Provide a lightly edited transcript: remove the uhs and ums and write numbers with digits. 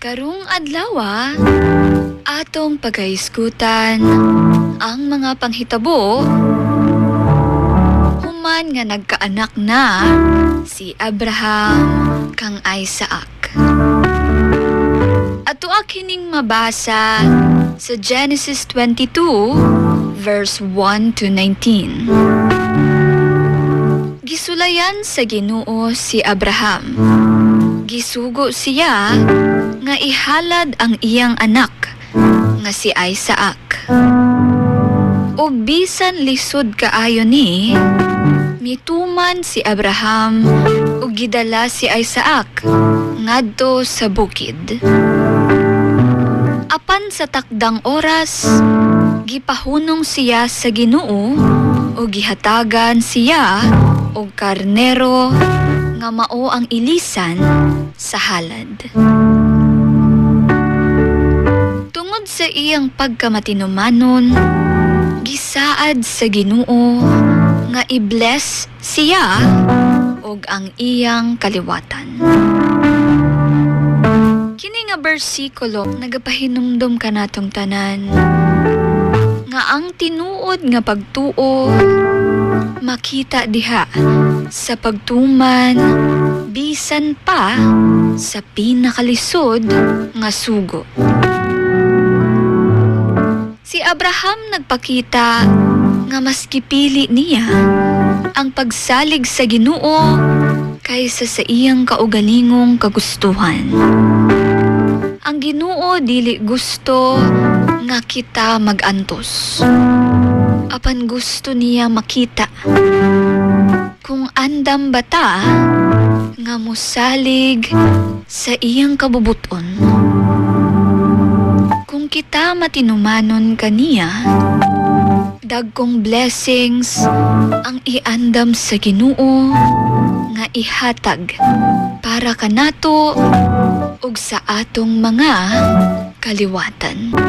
Karong adlaw atong pagahisgutan ang mga panghitabo human nga nagkaanak na si Abraham kang Isaac. Ato kining mabasa sa Genesis 22 verse 1 to 19. Gisulayan sa Ginoo si Abraham. Gisugo siya nga ihalad ang iyang anak nga si Isaac. O bisan lisod kaayo ni mituman si Abraham ug gidala si Isaac ngadto sa bukid. Apan sa takdang oras gipahunong siya sa Ginoo ug gihatagan siya og karnero nga mao ang ilisan sa halad. Tungod sa iyang pagkamatinumanon, gisaad sa Ginoo nga i-bless siya og ang iyang kaliwatan. Kini nga bersikulo nagapahinumdum kanatong tanan nga ang tinuod nga pagtuo makita diha sa pagtuman bisan pa sa pinakalisod nga sugo. Si Abraham nagpakita nga mas gipili niya ang pagsalig sa Ginoo kaysa sa iyang kaugalingong kagustuhan. Ang Ginoo dili gusto nga kita magantos. Apan gusto niya makita kung andam bata nga mosalig sa iyang kabubuton. Kung kita matinumanon kaniya, dagkong blessings ang iandam sa Ginoo nga ihatag para kanato ug sa atong mga kaliwatan.